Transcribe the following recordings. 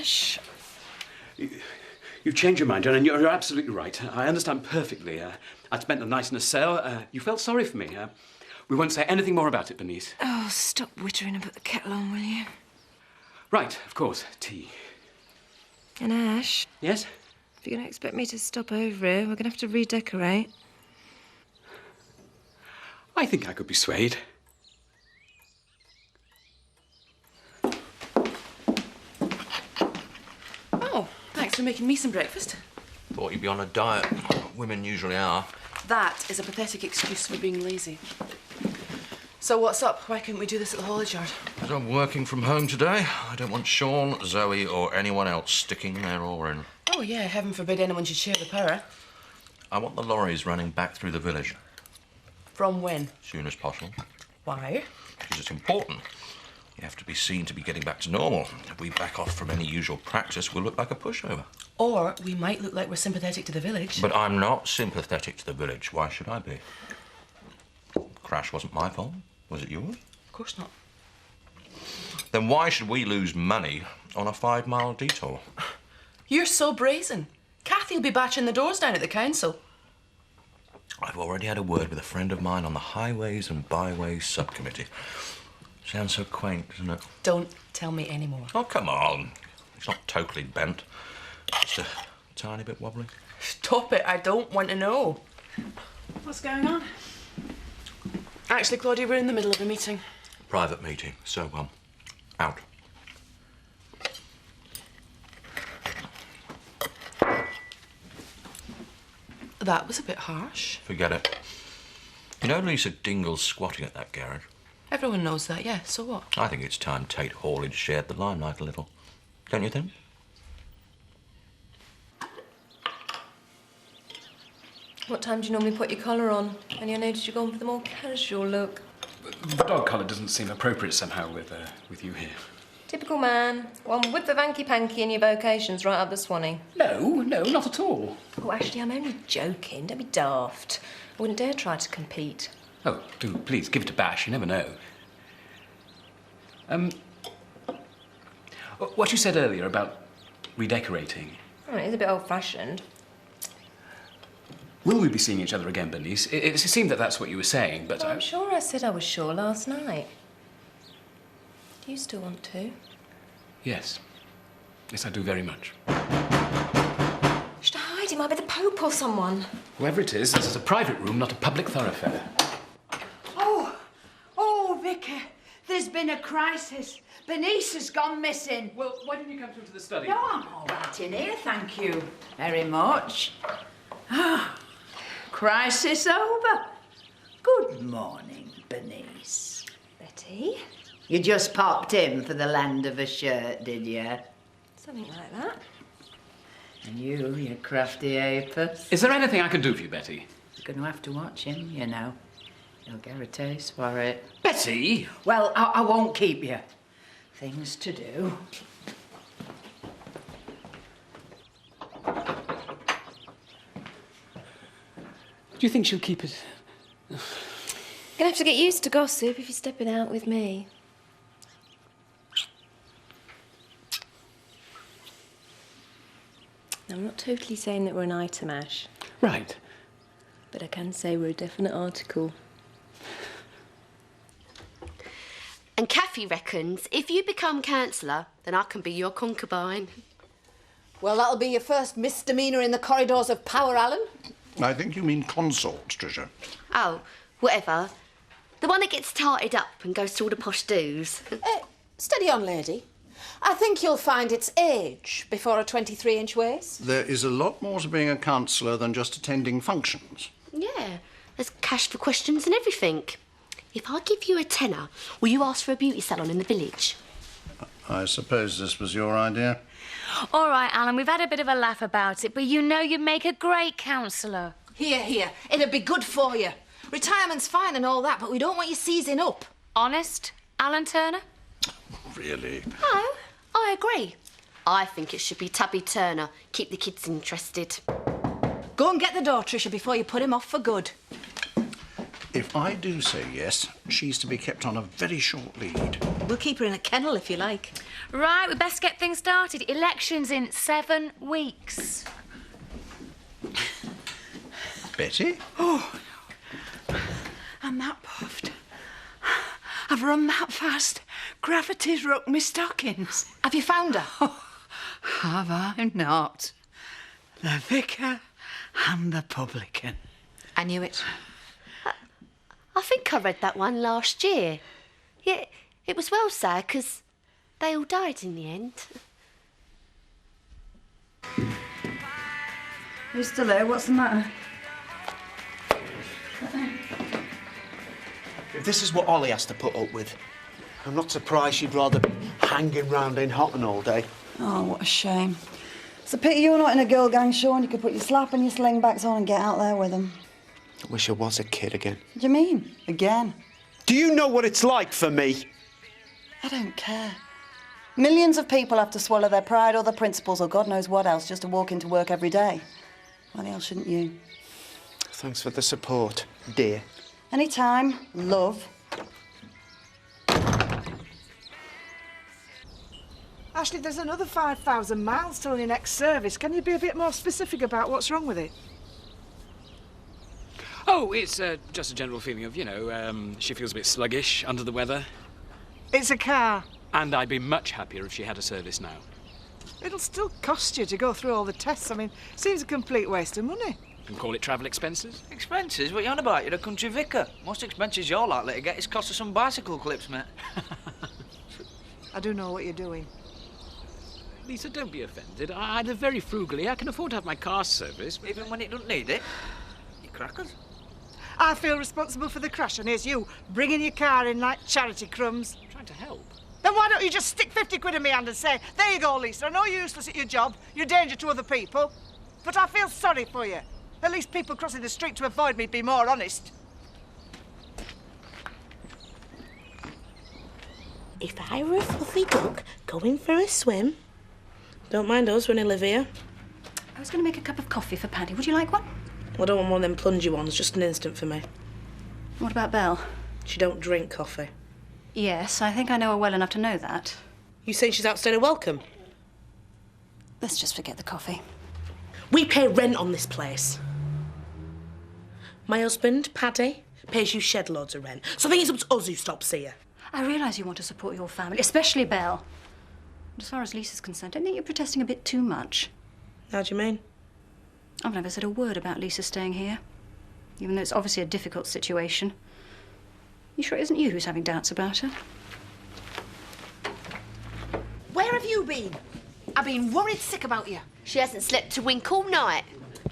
Ash. You've changed your mind, John, and you're absolutely right. I understand perfectly. I'd spent the night in a cell. You felt sorry for me. We won't say anything more about it, Bernice. Oh, stop wittering and put the kettle on, will you? Right, of course. Tea. And Ash? Yes? If you're going to expect me to stop over here, we're going to have to redecorate. I think I could be swayed. Oh, thanks for making me some breakfast. Thought you'd be on a diet. Women usually are. That is a pathetic excuse for being lazy. So what's up? Why couldn't we do this at the haulage yard? As I'm working from home today, I don't want Sean, Zoe or anyone else sticking their oar in. Oh, yeah, heaven forbid anyone should share the power. I want the lorries running back through the village. From when? As soon as possible. Why? Because it's important. You have to be seen to be getting back to normal. If we back off from any usual practice, we'll look like a pushover. Or we might look like we're sympathetic to the village. But I'm not sympathetic to the village. Why should I be? The crash wasn't my fault. Was it yours? Of course not. Then why should we lose money on a 5-mile detour? You're so brazen. Kathy'll be batching the doors down at the council. I've already had a word with a friend of mine on the Highways and Byways subcommittee. Sounds so quaint, doesn't it? Don't tell me any more. Oh, come on. It's not totally bent. Just a tiny bit wobbly. Stop it. I don't want to know. What's going on? Actually, Claudia, we're in the middle of a meeting. Private meeting. So, out. That was a bit harsh. Forget it. You know Lisa Dingle's squatting at that garage? Everyone knows that, yeah. So what? I think it's time Tate Haulage shared the limelight a little. Don't you think? What time do you normally put your collar on? And I noticed you're going for the more casual look. The dog collar doesn't seem appropriate somehow with you here. Typical man. One with the vanky-panky in your vocations right up the Swanee. No, not at all. Oh, actually, I'm only joking. Don't be daft. I wouldn't dare try to compete. Oh, do please give it a bash. You never know. What you said earlier about redecorating. Oh, it is a bit old-fashioned. Will we be seeing each other again, Bernice? It seemed that that's what you were saying, but Well, I'm sure I said I was sure last night. Do you still want to? Yes. Yes, I do very much. Should I hide? It might be the Pope or someone. Whoever it is, this is a private room, not a public thoroughfare. Oh, Vicar, there's been a crisis. Bernice has gone missing. Well, why didn't you come through to the study? No, I'm all right in here, thank you very much. Crisis over. Good morning, Bernice. Betty? You just popped in for the land of a shirt, did you? Something like that. And you crafty apis. Is there anything I can do for you, Betty? You're going to have to watch him, you know. You'll get a taste for it. Betty! Well, I won't keep you. Things to do. Do you think she'll keep it? You're gonna have to get used to gossip if you're stepping out with me. Now, I'm not totally saying that we're an item, Ash. Right. But I can say we're a definite article. And Kathy reckons if you become councillor, then I can be your concubine. Well, that'll be your first misdemeanour in the corridors of power, Alan. I think you mean consort, Tricia. Oh, whatever. The one that gets tarted up and goes to all the posh do's. Steady on, lady. I think you'll find it's age before a 23-inch waist. There is a lot more to being a councillor than just attending functions. Yeah, there's cash for questions and everything. If I give you a tenner, will you ask for a beauty salon in the village? I suppose this was your idea. All right, Alan, we've had a bit of a laugh about it, but you know you'd make a great councillor. Here. It'd be good for you. Retirement's fine and all that, but we don't want you seizing up. Honest, Alan Turner? Really? No, I agree. I think it should be Tubby Turner. Keep the kids interested. Go and get the door, Tricia, before you put him off for good. If I do say yes, she's to be kept on a very short lead. We'll keep her in a kennel if you like. Right, we best get things started. Elections in 7 weeks. Betty? Oh, I'm that puffed. I've run that fast. Gravity's rocked me stockings. Have you found her? Oh, have I not? The vicar and the publican. I knew it. I think I read that one last year. Yeah, it was well sad because they all died in the end. You still there? What's the matter? If this is what Ollie has to put up with, I'm not surprised she'd rather be hanging round in Hotton all day. Oh, what a shame. It's a pity you're not in a girl gang show and you could put your slap and your slingbacks on and get out there with them. I wish I was a kid again. What do you mean? Again? Do you know what it's like for me? I don't care. Millions of people have to swallow their pride or their principles or God knows what else just to walk into work every day. Why the hell shouldn't you? Thanks for the support, dear. Anytime. Love. Ashley, there's another 5,000 miles till your next service. Can you be a bit more specific about what's wrong with it? Oh, it's just a general feeling of, she feels a bit sluggish, under the weather. It's a car. And I'd be much happier if she had a service now. It'll still cost you to go through all the tests. I mean, it seems a complete waste of money. You can call it travel expenses. Expenses? What are you on about? You're a country vicar. Most expenses you're likely to get is cost of some bicycle clips, mate. I do know what you're doing. Lisa, don't be offended. I live very frugally. I can afford to have my car serviced. Even when it doesn't need it? You crackers. I feel responsible for the crash, and here's you, bringing your car in like charity crumbs. I'm trying to help. Then why don't you just stick 50 quid in my hand and say, there you go, Lisa, I know you're useless at your job, you're a danger to other people, but I feel sorry for you. At least people crossing the street to avoid me'd be more honest. If I were a fluffy duck going for a swim, don't mind us when I live here. I was going to make a cup of coffee for Paddy. Would you like one? I don't want one of them plungy ones, just an instant for me. What about Belle? She don't drink coffee. Yes, I think I know her well enough to know that. You saying she's outstayed her welcome? Let's just forget the coffee. We pay rent on this place. My husband, Paddy, pays you shed loads of rent. So I think it's up to us who stops here. I realise you want to support your family, especially Belle. But as far as Lisa's concerned, I think you're protesting a bit too much. How do you mean? I've never said a word about Lisa staying here, even though it's obviously a difficult situation. You sure it isn't you who's having doubts about her? Where have you been? I've been worried sick about you. She hasn't slept a wink all night.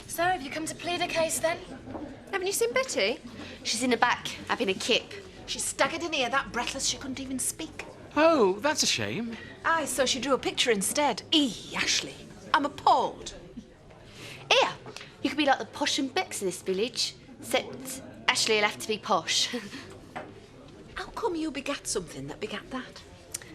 So, have you come to plead a case then? Haven't you seen Betty? She's in the back, having a kip. She staggered in here that breathless she couldn't even speak. Oh, that's a shame. Aye, so she drew a picture instead. Ashley, I'm appalled. Here, you could be like the posh and becks in this village, except Ashley'll have to be posh. How come you begat something that begat that?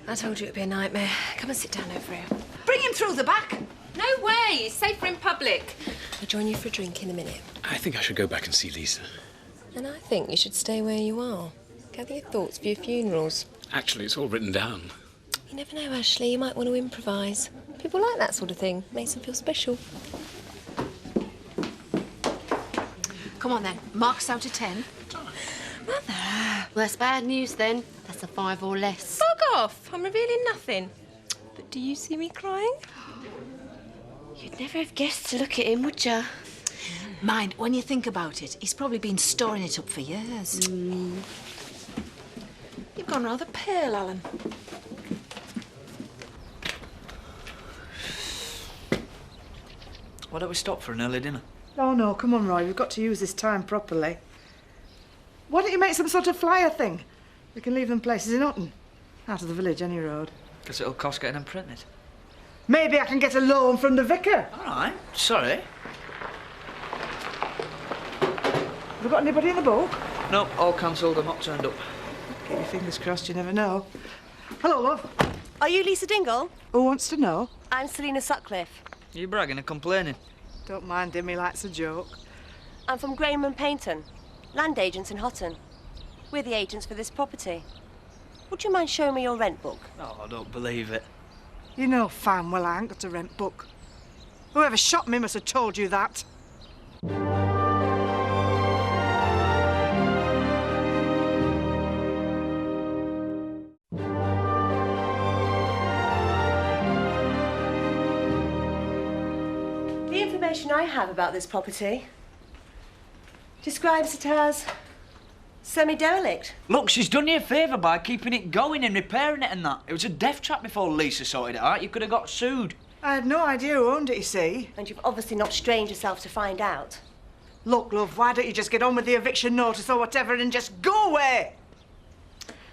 I told you it'd be a nightmare. Come and sit down over here. Bring him through the back. No way! It's safer in public. I'll join you for a drink in a minute. I think I should go back and see Lisa. And I think you should stay where you are. Gather your thoughts for your funerals. Actually, it's all written down. You never know, Ashley. You might want to improvise. People like that sort of thing. Makes them feel special. Come on then, marks out of 10. Mother! Well, that's bad news then. That's a 5 or less. Fuck off! I'm revealing nothing. But do you see me crying? You'd never have guessed to look at him, would you? Mind, when you think about it, he's probably been storing it up for years. You've gone rather pale, Alan. Why don't we stop for an early dinner? Oh, no, come on, Roy, we've got to use this time properly. Why don't you make some sort of flyer thing? We can leave them places in Hutton. Out of the village, any road. Because it'll cost getting them printed. Maybe I can get a loan from the vicar. All right, sorry. Have we got anybody in the book? No, all cancelled. I'm not turned up. Keep your fingers crossed, you never know. Hello, love. Are you Lisa Dingle? Who wants to know? I'm Selina Sutcliffe. You bragging and complaining? Don't mind him, he likes a joke. I'm from Graham and Paynton, land agents in Hotton. We're the agents for this property. Would you mind showing me your rent book? Oh, I don't believe it. You know fine well I ain't got a rent book. Whoever shot me must have told you that. The information I have about this property describes it as semi-derelict. Look, she's done you a favour by keeping it going and repairing it and that. It was a death trap before Lisa sorted it out. You could have got sued. I had no idea who owned it, you see. And you've obviously not strained yourself to find out. Look, love, why don't you just get on with the eviction notice or whatever and just go away?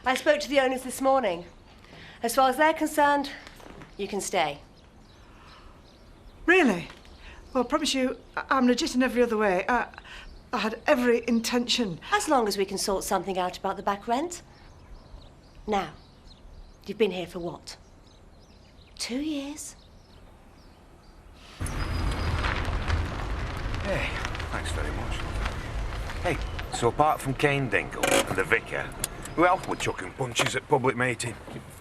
I spoke to the owners this morning. As far as they're concerned, you can stay. Really? Well, I promise you, I'm legit in every other way. I had every intention. As long as we can sort something out about the back rent. Now, you've been here for what? 2 years? Hey, thanks very much. Hey, so apart from Kane Dingle and the vicar, who else were chucking punches at public meeting?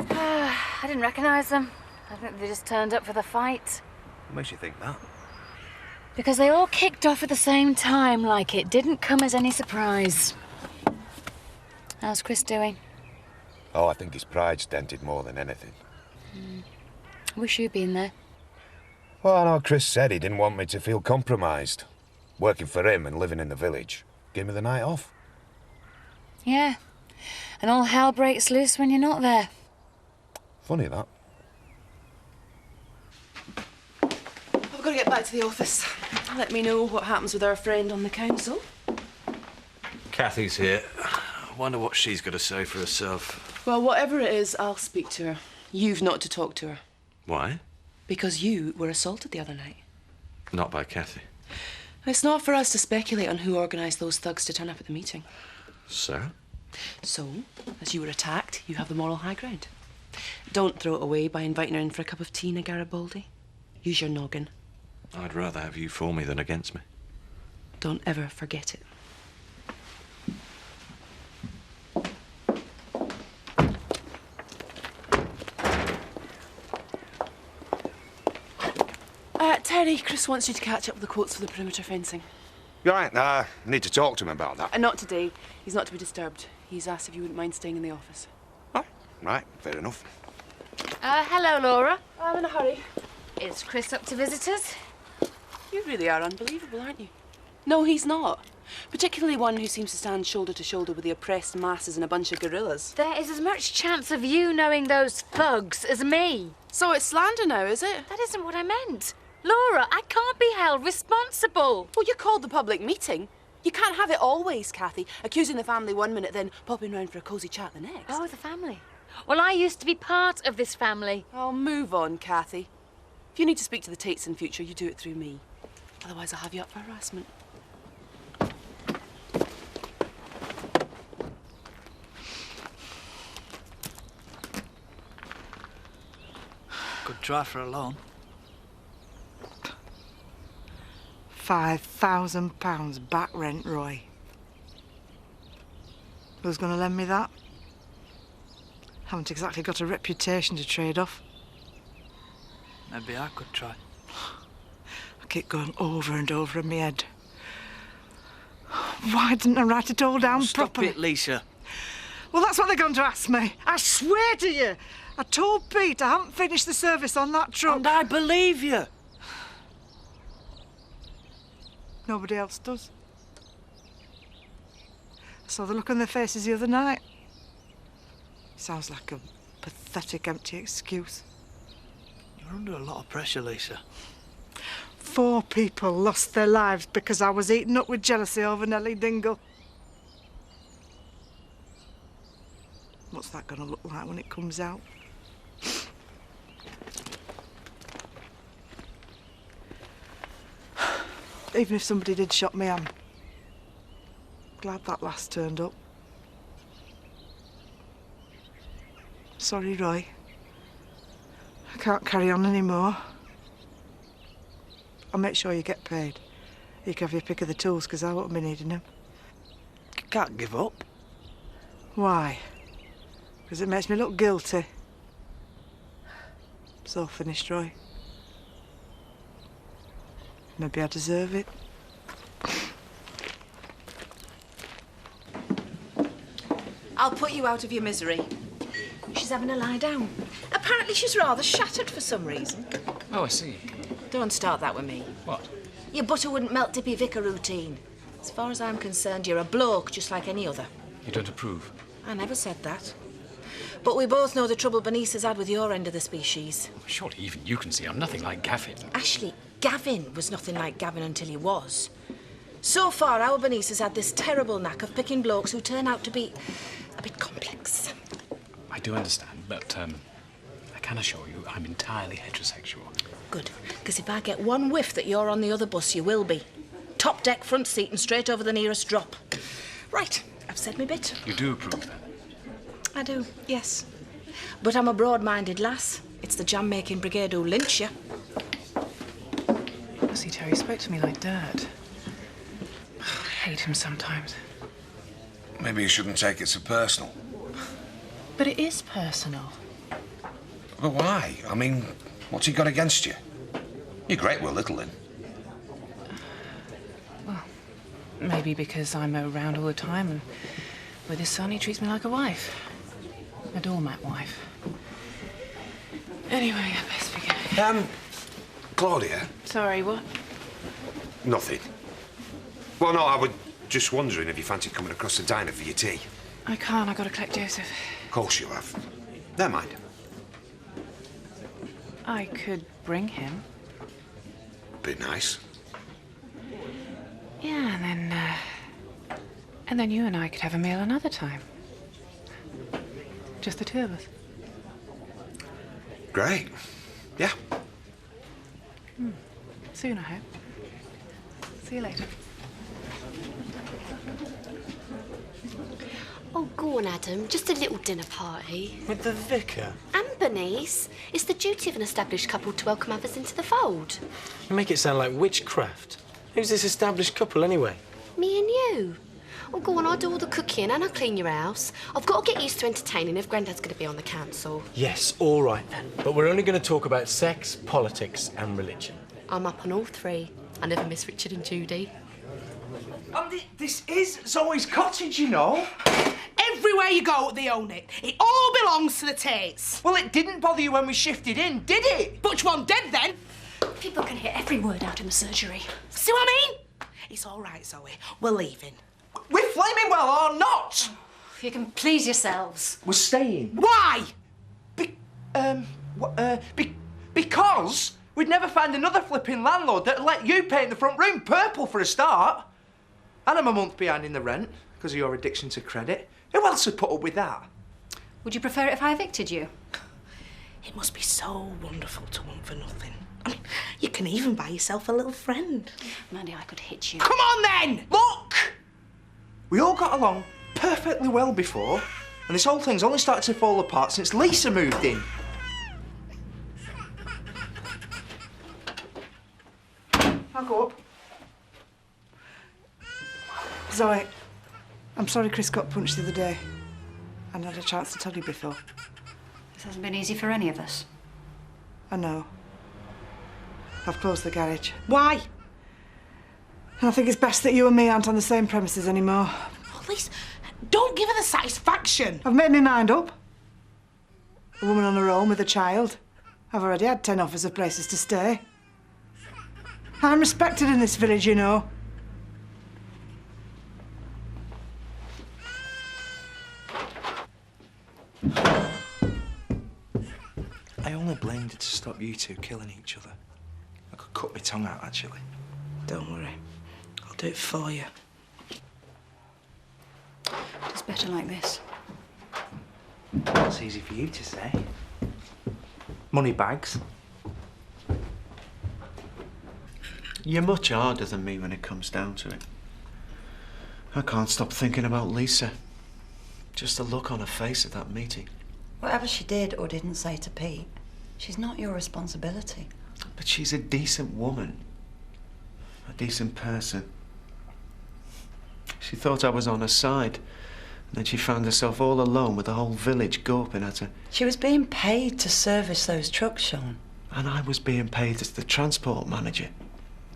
I didn't recognise them. I think they just turned up for the fight. What makes you think that? Because they all kicked off at the same time, like it didn't come as any surprise. How's Chris doing? Oh, I think his pride's dented more than anything. I wish you'd been there. Well, I know Chris said he didn't want me to feel compromised. Working for him and living in the village gave me the night off. Yeah. And all hell breaks loose when you're not there. Funny that. I've got to get back to the office. Let me know what happens with our friend on the council. Kathy's here. I wonder what she's got to say for herself. Well, whatever it is, I'll speak to her. You've not to talk to her. Why? Because you were assaulted the other night. Not by Kathy. It's not for us to speculate on who organised those thugs to turn up at the meeting. So? So, as you were attacked, you have the moral high ground. Don't throw it away by inviting her in for a cup of tea in a Garibaldi. Use your noggin. I'd rather have you for me than against me. Don't ever forget it. Terry, Chris wants you to catch up with the quotes for the perimeter fencing. You're right, I need to talk to him about that. And not today. He's not to be disturbed. He's asked if you wouldn't mind staying in the office. Oh, right, fair enough. Hello, Laura. I'm in a hurry. Is Chris up to visitors? You really are unbelievable, aren't you? No, he's not. Particularly one who seems to stand shoulder to shoulder with the oppressed masses and a bunch of guerrillas. There is as much chance of you knowing those thugs as me. So it's slander now, is it? That isn't what I meant. Laura, I can't be held responsible. Well, you called the public meeting. You can't have it always, Kathy. Accusing the family one minute, then popping round for a cosy chat the next. Oh, the family. Well, I used to be part of this family. Oh, move on, Kathy. If you need to speak to the Tates in future, you do it through me. Otherwise, I'll have you up for harassment. Good try for a loan. £5,000 back rent, Roy. Who's going to lend me that? Haven't exactly got a reputation to trade off. Maybe I could try. I keep going over and over in my head. Why didn't I write it all down properly? Stop it, Lisa. Well, that's what they're going to ask me. I swear to you. I told Pete I haven't finished the service on that truck. And I believe you. Nobody else does. I saw the look on their faces the other night. Sounds like a pathetic, empty excuse. You're under a lot of pressure, Lisa. 4 people lost their lives because I was eaten up with jealousy over Nellie Dingle. What's that going to look like when it comes out? Even if somebody did shot me, I'm glad that lass turned up. Sorry, Roy. I can't carry on anymore. I'll make sure you get paid. You can have your pick of the tools, because I won't be needing them. You can't give up. Why? Because Because it makes me look guilty. It's all finished, Roy. Maybe I deserve it. I'll put you out of your misery. She's having a lie down. Apparently she's rather shattered for some reason. Oh, I see. Don't start that with me. What? Your butter wouldn't melt dippy vicar routine. As far as I'm concerned, you're a bloke just like any other. You don't approve? I never said that. But we both know the trouble Bernice has had with your end of the species. Surely even you can see I'm nothing like Gavin. Ashley, Gavin was nothing like Gavin until he was. So far, our Bernice has had this terrible knack of picking blokes who turn out to be a bit complex. I do understand, but I can assure you I'm entirely heterosexual. Good, because if I get one whiff that you're on the other bus, you will be. Top deck, front seat, and straight over the nearest drop. Right, I've said my bit. You do approve, then? I do, yes. But I'm a broad-minded lass. It's the jam-making brigade who lynch you. See, Terry spoke to me like Dad. I hate him sometimes. Maybe you shouldn't take it so personal. But it is personal. But why? I mean, what's he got against you? You're great with Littleton. Well, maybe because I'm around all the time and with his son he treats me like a wife. A doormat wife. Anyway, I best forget. Claudia? Sorry, what? Nothing. Well, no, I was just wondering if you fancied coming across the diner for your tea. I can't, I've got to collect Joseph. Of course you have. Never mind. I could bring him. Be nice. Yeah, and then you and I could have a meal another time. Just the two of us. Great. Yeah. Soon, I hope. See you later. Oh, go on, Adam. Just a little dinner party. With the vicar? And Bernice. It's the duty of an established couple to welcome others into the fold. You make it sound like witchcraft. Who's this established couple, anyway? Me and you. Oh, go on, I'll do all the cooking and I'll clean your house. I've got to get used to entertaining if Grandad's going to be on the council. Yes, all right then. But we're only going to talk about sex, politics and religion. I'm up on all three. I never miss Richard and Judy. And this is Zoe's cottage, you know. Everywhere you go, they own it. It all belongs to the Tates. Well, it didn't bother you when we shifted in, did it? Butch one dead then. People can hear every word out in the surgery. See what I mean? It's all right, Zoe. We're leaving. We're flaming well or not? If you can please yourselves. We're staying. Why? Because we'd never find another flipping landlord that'd let you paint the front room purple for a start. And I'm a month behind in the rent because of your addiction to credit. Who else would put up with that? Would you prefer it if I evicted you? It must be so wonderful to want for nothing. I mean, you can even buy yourself a little friend. Mandy, I could hit you. Come on, then! Look! We all got along perfectly well before, and this whole thing's only started to fall apart since Lisa moved in. I'll go up. Zoe, I'm sorry Chris got punched the other day. I hadn't had a chance to tell you before. This hasn't been easy for any of us. I know. I've closed the garage. Why? And I think it's best that you and me aren't on the same premises anymore. At least, don't give her the satisfaction. I've made my mind up. A woman on her own with a child. I've already had 10 offers of places to stay. I'm respected in this village, you know. I only blamed her to stop you two killing each other. I could cut my tongue out, actually. Don't worry. I'll do it for you. It's better like this. That's easy for you to say. Money bags. You're much harder than me when it comes down to it. I can't stop thinking about Lisa. Just the look on her face at that meeting. Whatever she did or didn't say to Pete, she's not your responsibility. But she's a decent woman. A decent person. She thought I was on her side. Then she found herself all alone with the whole village gawping at her. She was being paid to service those trucks, Sean. And I was being paid as the transport manager.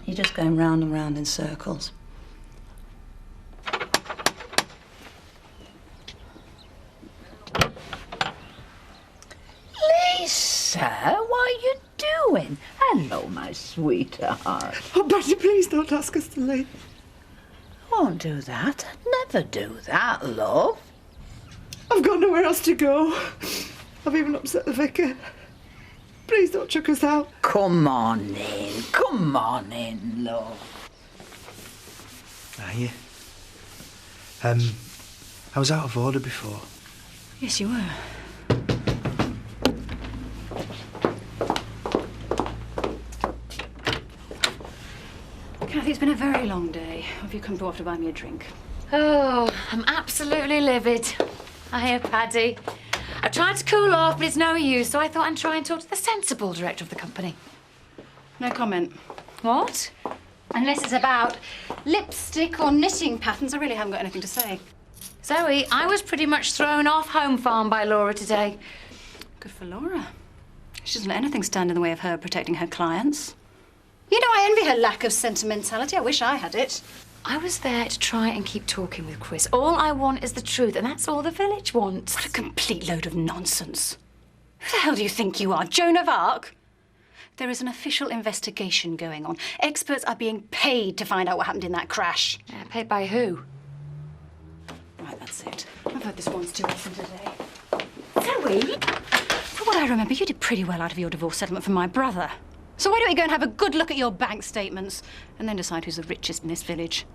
You're just going round and round in circles. Lisa, what are you doing? Hello, my sweetheart. Oh, Betty, please don't ask us to leave. Won't do that. I'd never do that, love. I've got nowhere else to go. I've even upset the vicar. Please don't chuck us out. Come on in, love. Are you? I was out of order before. Yes, you were. Kathy, it's been a very long day. Have you come to offer to buy me a drink? Oh, I'm absolutely livid. Hiya, Paddy. I tried to cool off, but it's no use, so I thought I'd try and talk to the sensible director of the company. No comment. What? Unless it's about lipstick or knitting patterns, I really haven't got anything to say. Zoe, I was pretty much thrown off home farm by Laura today. Good for Laura. She doesn't let anything stand in the way of her protecting her clients. You know, I envy her lack of sentimentality. I wish I had it. I was there to try and keep talking with Chris. All I want is the truth, and that's all the village wants. What a complete load of nonsense. Who the hell do you think you are, Joan of Arc? There is an official investigation going on. Experts are being paid to find out what happened in that crash. Yeah, paid by who? Right, that's it. I've heard this once too often today. Zoe, from what I remember, you did pretty well out of your divorce settlement from my brother. So why don't we go and have a good look at your bank statements and then decide who's the richest in this village?